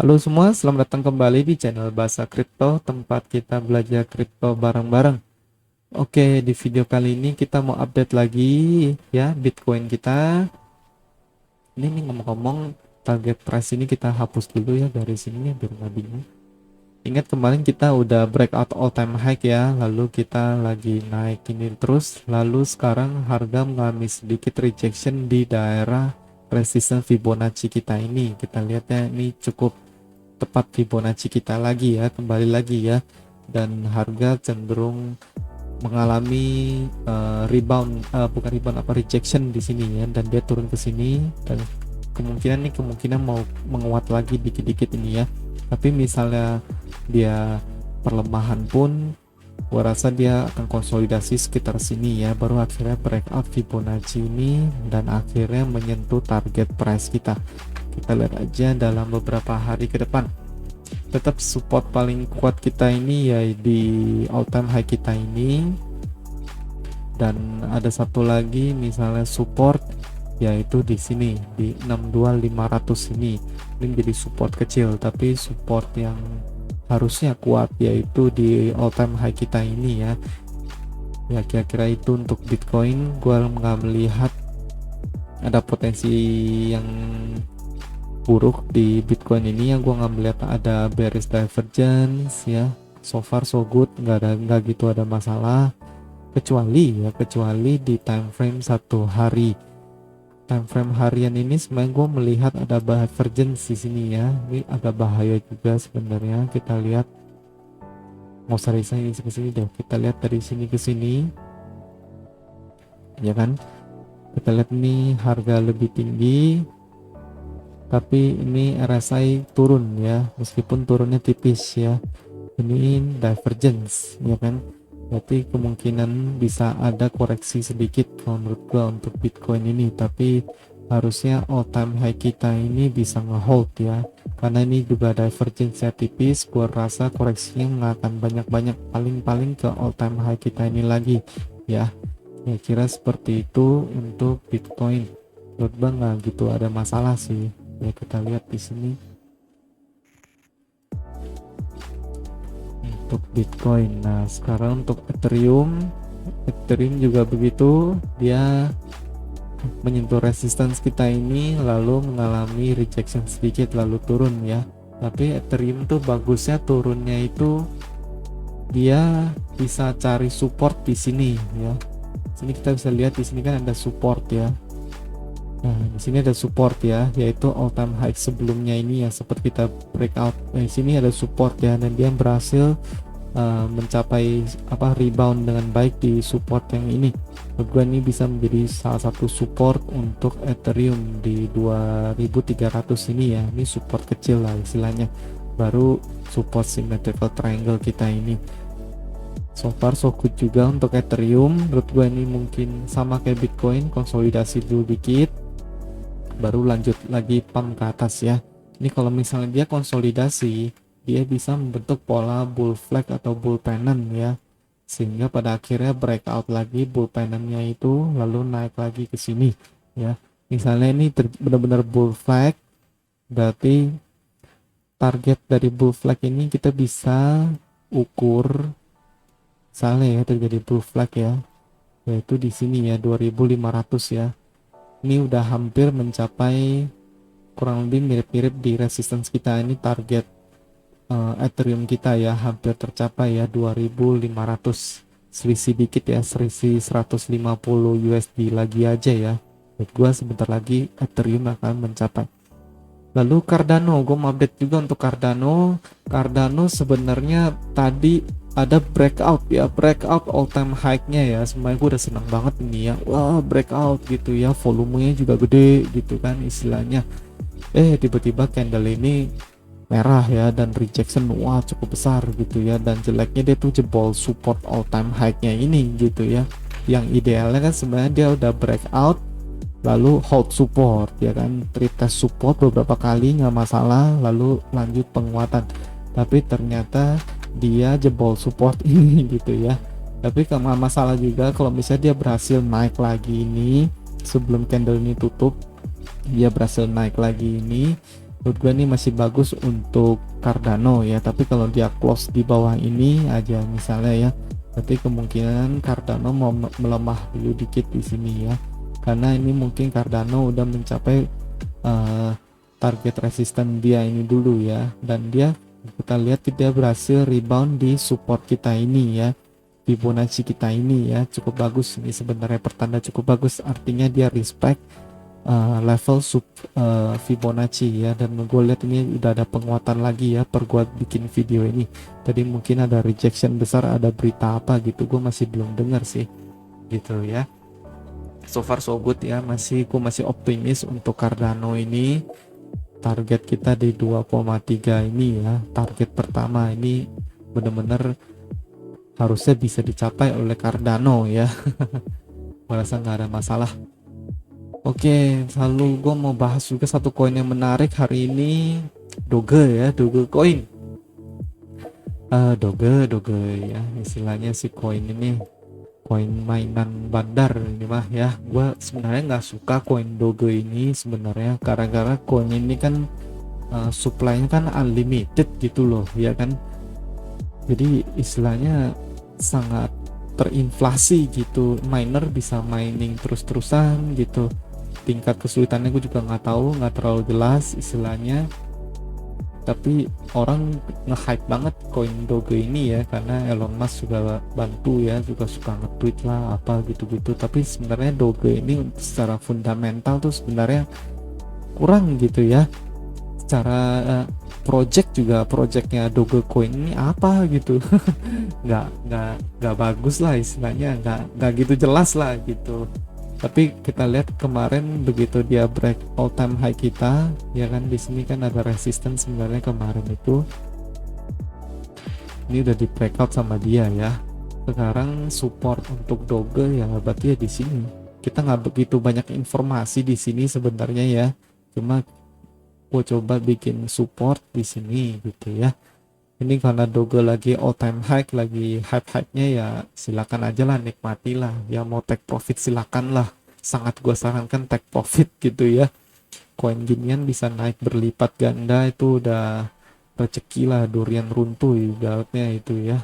Halo semua, selamat datang kembali di channel Bahasa Kripto, tempat kita belajar kripto bareng-bareng. Oke, di video kali ini kita mau update lagi ya Bitcoin kita. Ini nih ngomong-ngomong, target price ini kita hapus dulu ya dari sini biar nggak bingung. Ingat kemarin kita udah breakout all time high ya, lalu kita lagi naik ini terus, lalu sekarang harga mengalami sedikit rejection di daerah resistance Fibonacci kita ini. Kita lihat ya, ini cukup tepat Fibonacci kita lagi ya, kembali lagi ya, dan harga cenderung mengalami bukan rebound apa rejection di sini ya, dan dia turun ke sini dan kemungkinan mau menguat lagi dikit-dikit ini ya. Tapi misalnya dia perlemahan pun gua rasa dia akan konsolidasi sekitar sini ya, baru akhirnya breakout Fibonacci ini dan akhirnya menyentuh target price kita. Kita lihat aja dalam beberapa hari ke depan. Tetap support paling kuat kita ini ya di all time high kita ini, dan ada satu lagi misalnya support yaitu di sini di 62500 ini. Ini menjadi support kecil tapi support yang harusnya kuat yaitu di all time high kita ini ya. Ya kira-kira itu untuk Bitcoin. Gua nggak melihat ada potensi yang buruk di Bitcoin ini ya, gua nggak melihat ada bearish divergence ya. So far so good, nggak gitu ada masalah, kecuali di time frame satu hari. Time frame harian ini sebenarnya gue melihat ada divergence di sini ya. Ini agak bahaya juga sebenarnya. Kita lihat, mau cari saya ke sini deh. Kita lihat dari sini ke sini, ya kan? Kita lihat nih harga lebih tinggi, tapi ini RSI turun ya, meskipun turunnya tipis ya. Ini divergence, ya kan? Berarti kemungkinan bisa ada koreksi sedikit kalau menurut gua untuk Bitcoin ini, tapi harusnya all time high kita ini bisa ngehold ya, karena ini juga divergence tipis. Gua rasa koreksinya nggak akan banyak-banyak, paling-paling ke all time high kita ini lagi ya. Kira seperti itu untuk Bitcoin. Menurut gua nggak gitu ada masalah sih ya. Kita lihat di sini untuk Bitcoin. Nah, sekarang untuk Ethereum juga begitu, dia menyentuh resistance kita ini lalu mengalami rejection sedikit lalu turun ya. Tapi Ethereum tuh bagusnya turunnya itu dia bisa cari support di sini ya. Sini kita bisa lihat, di sini kan ada support ya. Nah, di sini ada support ya, yaitu all time high sebelumnya ini ya, sempat kita breakout. Di sini ada support ya, dan dia berhasil mencapai rebound dengan baik di support yang ini. Menurut gue ini bisa menjadi salah satu support untuk Ethereum di 2300 ini ya. Ini support kecil lah istilahnya, baru support symmetrical triangle kita ini. So far so good juga untuk Ethereum. Menurut gue ini mungkin sama kayak Bitcoin, konsolidasi dulu dikit baru lanjut lagi pump ke atas ya. Ini kalau misalnya dia konsolidasi, dia bisa membentuk pola bull flag atau bull pennant ya, sehingga pada akhirnya breakout lagi bull pennantnya itu lalu naik lagi ke sini ya. Misalnya ini benar-benar bull flag, berarti target dari bull flag ini kita bisa ukur misalnya ya, terjadi bull flag ya, yaitu di sini ya 2500 ya. Ini udah hampir mencapai, kurang lebih mirip-mirip di resistance kita ini, target Ethereum kita ya hampir tercapai ya 2500, selisih dikit ya, selisih 150 USD lagi aja ya. Menurut gua sebentar lagi Ethereum akan mencapai. Lalu Cardano, gue mau update juga untuk Cardano. Cardano sebenarnya tadi ada breakout ya, breakout all time high-nya ya. Sebenarnya gue udah senang banget ini ya, wah breakout gitu ya, volumenya juga gede gitu kan istilahnya. Tiba-tiba candle ini merah ya, dan rejection wah cukup besar gitu ya, dan jeleknya dia tuh jebol support all time high-nya ini gitu ya. Yang idealnya kan sebenarnya dia udah breakout lalu hold support ya kan, retest support beberapa kali nggak masalah, lalu lanjut penguatan. Tapi ternyata dia jebol support ini gitu ya. Tapi nggak masalah juga kalau misalnya dia berhasil naik lagi ini sebelum candle ini tutup, dia berhasil naik lagi ini, menurut gue ini masih bagus untuk Cardano ya, tapi kalau dia close di bawah ini aja misalnya ya, berarti kemungkinan Cardano mau melemah dulu dikit di sini ya, karena ini mungkin Cardano udah mencapai target resisten dia ini dulu ya, dan dia kita lihat dia berhasil rebound di support kita ini ya, Fibonacci kita ini ya, cukup bagus ini sebenarnya, pertanda cukup bagus, artinya dia respect level Fibonacci ya, dan gue lihat ini udah ada penguatan lagi ya per gue bikin video ini. Tadi mungkin ada rejection besar, ada berita apa gitu, gue masih belum dengar sih gitu ya. So far so good ya, gue masih optimis untuk Cardano ini. Target kita di 2,3 ini ya, target pertama ini bener-bener harusnya bisa dicapai oleh Cardano ya. Merasa nggak ada masalah. Oke, lalu gue mau bahas juga satu koin yang menarik hari ini, Doge ya, Dogecoin. Doge ya, istilahnya si koin ini koin mainan bandar ini mah ya. Gue sebenarnya nggak suka koin Doge ini sebenarnya, gara-gara koin ini kan supply-nya kan unlimited gitu loh ya kan. Jadi istilahnya sangat terinflasi gitu, miner bisa mining terus-terusan gitu. Tingkat kesulitannya gue juga nggak tahu, nggak terlalu jelas istilahnya, tapi orang nge-hype banget koin Doge ini ya, karena Elon Musk juga bantu ya, juga suka nge-tweet lah apa gitu-gitu. Tapi sebenarnya Doge ini secara fundamental tuh sebenarnya kurang gitu ya. Secara projectnya Dogecoin ini apa gitu, nggak bagus lah istilahnya, nggak gitu jelas lah gitu. Tapi kita lihat kemarin begitu dia break all time high kita ya kan, di sini kan ada resistance sebenarnya kemarin itu, ini udah di breakout sama dia ya. Sekarang support untuk Doge ya berarti ya di sini. Kita nggak begitu banyak informasi di sini sebenarnya ya, cuma gue coba bikin support di sini gitu ya. Ini karena Doge lagi all time high, lagi hype-hype-nya ya, silakan aja lah, nikmatilah ya, mau take profit silakan lah, sangat gue sarankan take profit gitu ya. Koin ginian bisa naik berlipat ganda, itu udah rezeki lah, durian runtuh ibaratnya itu ya.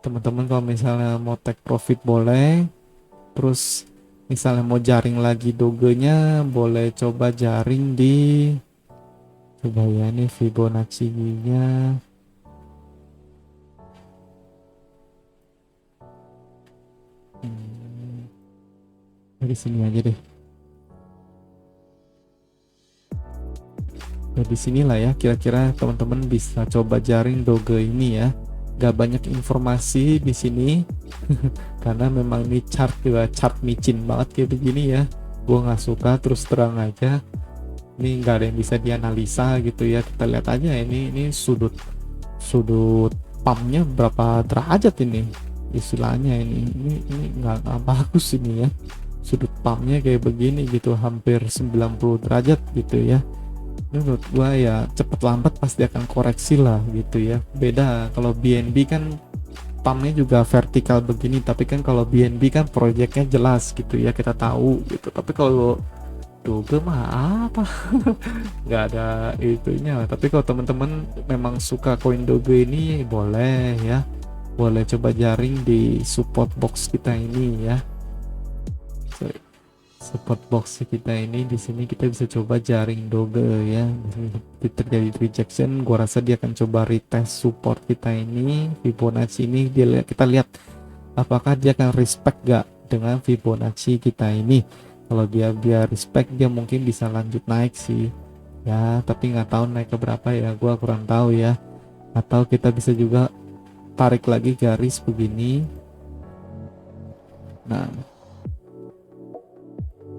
Teman-teman kalau misalnya mau take profit boleh, terus misalnya mau jaring lagi Doge-nya boleh coba jaring di, coba ya nih Fibonacci-nya. Dari sini aja deh. Nah, di sinilah ya kira-kira teman-teman bisa coba jaring Doge ini ya. Gak banyak informasi di sini karena memang ini chart juga chart micin banget kayak begini ya. Gue nggak suka, terus terang aja. Ini nggak ada yang bisa dianalisa gitu ya. Kita lihat aja ini sudut pumpnya berapa derajat ini istilahnya, ini nggak bagus ini ya. Sudut pumpnya kayak begini gitu, hampir 90 derajat gitu ya. Ini menurut gua ya cepet lambat pasti akan koreksi lah gitu ya. Beda kalau BNB kan pumpnya juga vertikal begini, tapi kan kalau BNB kan proyeknya jelas gitu ya, kita tahu gitu. Tapi kalau Doge mah apa nggak ada itunya. Tapi kalau teman-teman memang suka koin Doge ini boleh ya, boleh coba jaring di support box kita ini ya. Support box kita ini, di sini kita bisa coba jaring Doge ya. Terjadi rejection, gua rasa dia akan coba retest support kita ini, Fibonacci ini. Kita lihat apakah dia akan respect gak dengan Fibonacci kita ini. Kalau dia respect, dia mungkin bisa lanjut naik sih ya, tapi nggak tahu naik ke berapa ya, gua kurang tahu ya. Atau kita bisa juga tarik lagi garis begini. Nah,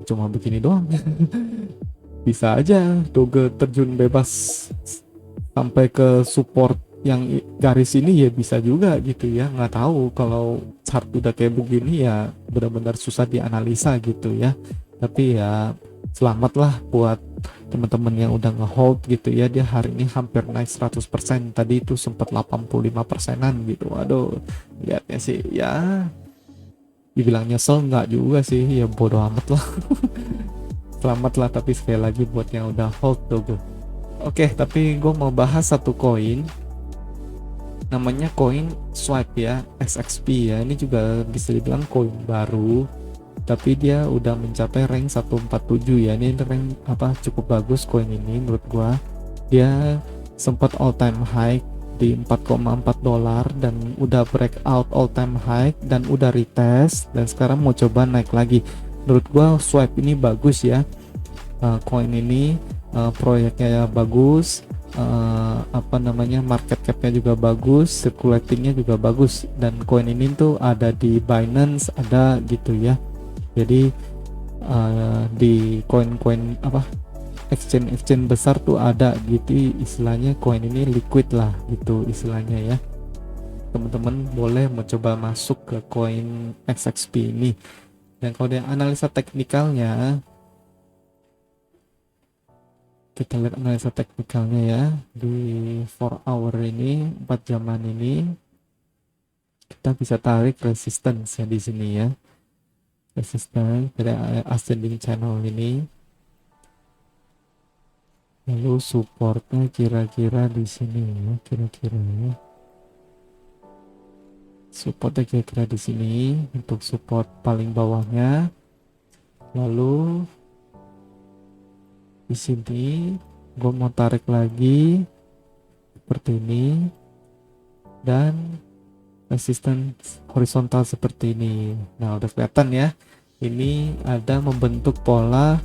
cuma begini doang bisa aja Doge terjun bebas sampai ke support yang garis ini ya, bisa juga gitu ya. Nggak tahu, kalau chart udah kayak begini ya benar-benar susah dianalisa gitu ya. Tapi ya selamatlah buat teman-teman yang udah ngehold gitu ya. Dia hari ini hampir naik 100%, tadi itu sempat 85%an gitu. Waduh, lihatnya sih ya, dibilang nyesel nggak juga sih ya, bodo amat lah. Selamat lah, tapi sekali lagi buat yang udah hold Doge Oke, tapi gue mau bahas satu koin, namanya koin Swipe ya, XXP ya. Ini juga bisa dibilang koin baru, tapi dia udah mencapai rank 147 ya. Ini rank apa, cukup bagus koin ini menurut gua. Dia sempat all time high di 4,4 dolar dan udah breakout all time high dan udah retest dan sekarang mau coba naik lagi. Menurut gua Swipe ini bagus ya. Koin ini proyeknya bagus, apa namanya, market capnya juga bagus, circulatingnya juga bagus, dan koin ini tuh ada di Binance, ada gitu ya. Jadi di koin-koin apa, exchange besar tuh ada gitu, istilahnya koin ini liquid lah gitu istilahnya ya. Teman-teman boleh mencoba masuk ke koin XXP ini. Dan kalau dia analisa teknikalnya, kita lihat analisa teknikalnya ya, di 4 hour ini, 4 jaman ini, kita bisa tarik resistance ya di sini ya, resistance dari ascending channel ini, lalu supportnya kira-kira di sini ya, kira-kira ya, supportnya kira-kira di sini untuk support paling bawahnya. Lalu di sini gue mau tarik lagi seperti ini, dan resistance horizontal seperti ini. Nah, udah kelihatan ya, ini ada membentuk pola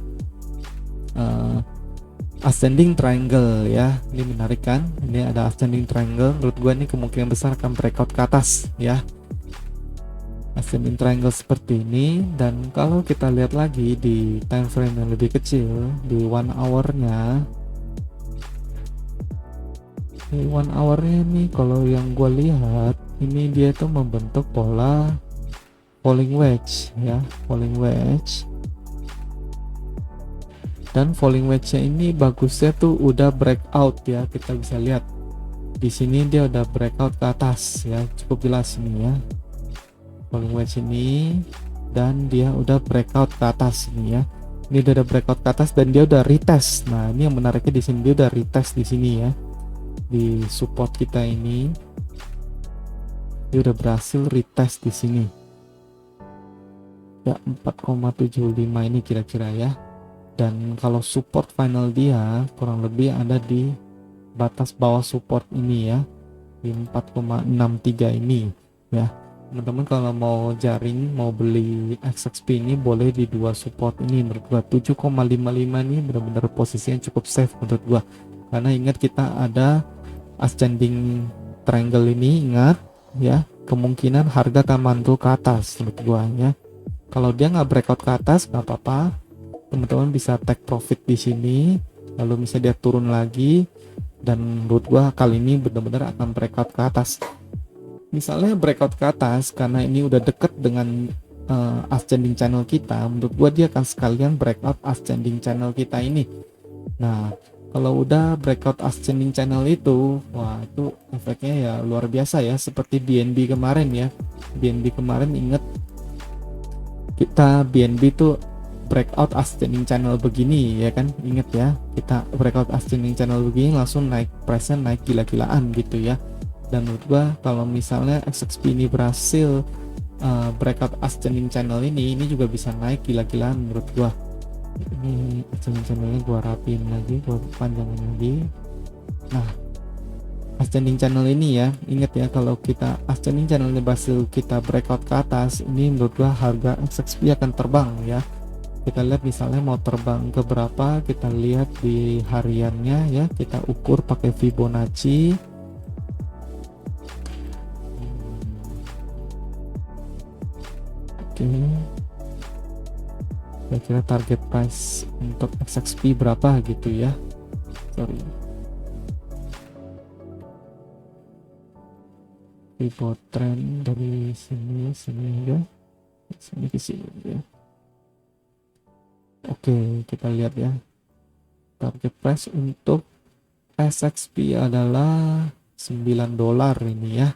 ascending triangle ya. Ini menarik kan, ini ada ascending triangle. Menurut gue ini kemungkinan besar akan breakout ke atas ya, ascending triangle seperti ini. Dan kalau kita lihat lagi di time frame yang lebih kecil, di 1 hour-nya, di 1 hour-nya ini kalau yang gue lihat ini dia itu membentuk pola falling wedge ya, falling wedge. Dan falling wedge-nya ini bagusnya tuh udah breakout ya, kita bisa lihat di sini dia udah breakout ke atas ya, cukup jelas ini ya, falling wedge ini, dan dia udah breakout ke atas ini ya. Ini udah ada breakout ke atas dan dia udah retest. Nah, ini yang menariknya di sini, dia udah retest di sini ya, di support kita ini. Dia udah berhasil retest di sini. Ya 4,75 ini kira-kira ya. Dan kalau support final dia kurang lebih ada di batas bawah support ini ya, di 4,63 ini ya. Teman-teman kalau mau jaring, mau beli XXP ini boleh di dua support ini. Menurut gua 7,55 ini benar-benar posisinya cukup safe menurut gua, karena ingat kita ada ascending triangle ini, ingat ya, kemungkinan harga akan mantul ke atas menurut gua ya. Kalau dia nggak breakout ke atas nggak apa-apa, teman-teman bisa take profit di sini, lalu misalnya dia turun lagi, dan menurut gua kali ini benar-benar akan breakout ke atas. Misalnya breakout ke atas karena ini udah deket dengan ascending channel kita, menurut gua dia akan sekalian breakout ascending channel kita ini. Nah, kalau udah breakout ascending channel itu, wah itu efeknya ya luar biasa ya, seperti BNB kemarin ya. BNB kemarin inget, kita BNB tuh breakout ascending channel begini ya kan, inget ya, kita breakout ascending channel begini langsung naik, price-nya naik gila-gilaan gitu ya. Dan menurut gua kalau misalnya XXP ini berhasil breakout ascending channel ini juga bisa naik gila-gilaan menurut gua. Ini ascending channelnya gua rapiin lagi, gua panjangin lagi. Nah, ascending channel ini ya, ingat ya, kalau kita ascending channel ini berhasil kita breakout ke atas, ini menurut gua harga XXP akan terbang ya. Kita lihat misalnya mau terbang ke berapa, kita lihat di hariannya ya, kita ukur pakai Fibonacci. Oke, kira-kira target price untuk XXP berapa gitu ya, sorry, Fibo trend dari sini ya, sini ke sini ya. Oke, kita lihat ya, target price untuk XXP adalah 9 dolar ini ya.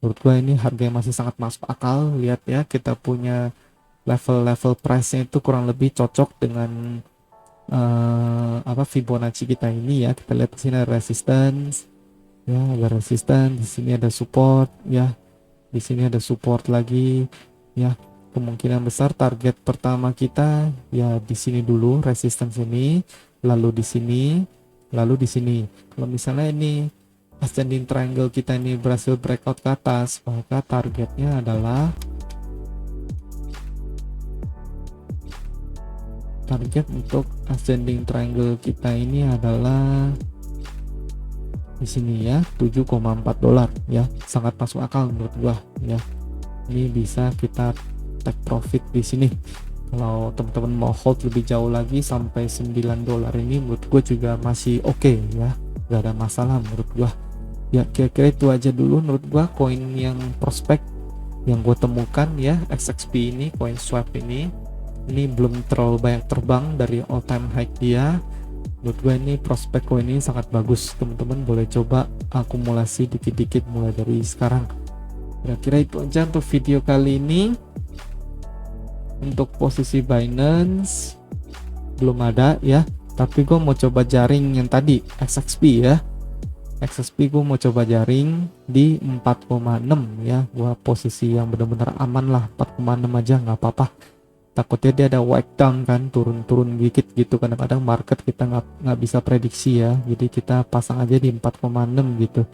Menurut gue ini harganya masih sangat masuk akal. Lihat ya, kita punya level-level price-nya itu kurang lebih cocok dengan Fibonacci kita ini ya. Kita lihat di sini ada resistance ya, ada resistance, di sini ada support ya, di sini ada support lagi ya. Kemungkinan besar target pertama kita ya di sini dulu, resistance ini, lalu di sini, lalu di sini. Kalau misalnya ini ascending triangle kita ini berhasil breakout ke atas, maka targetnya adalah target untuk ascending triangle kita ini adalah di sini ya, 7,4 dolar ya, sangat masuk akal menurut gua ya. Ini bisa kita take profit di sini. Kalau teman-teman mau hold lebih jauh lagi sampai 9 dolar ini, menurut gue juga masih oke ya, gak ada masalah menurut gua ya. Kira-kira itu aja dulu menurut gua koin yang prospek yang gue temukan ya. XXP ini, koin swap ini belum terlalu banyak terbang dari all time high dia. Menurut gue ini prospek koin ini sangat bagus, teman-teman boleh coba akumulasi dikit-dikit mulai dari sekarang. Kira-kira itu aja untuk video kali ini. Untuk posisi Binance belum ada ya, tapi gue mau coba jaring yang tadi XXP ya. XXP gue mau coba jaring di 4,6 ya. Gua posisi yang benar-benar aman lah, 4,6 aja nggak apa-apa. Takutnya dia ada wipe down kan, turun-turun dikit gitu. Kadang-kadang market kita nggak bisa prediksi ya, jadi kita pasang aja di 4,6 gitu.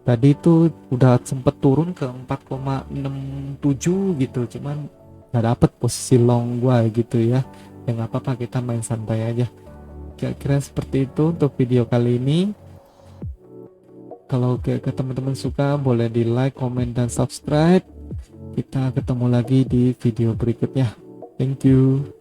Tadi itu udah sempet turun ke 4,67 gitu, cuman nggak dapet posisi long gua gitu ya. Ya nggak apa-apa, kita main santai aja. Kira-kira seperti itu untuk video kali ini. Kalau ke teman-teman suka, boleh di like, komen, dan subscribe. Kita ketemu lagi di video berikutnya. Thank you.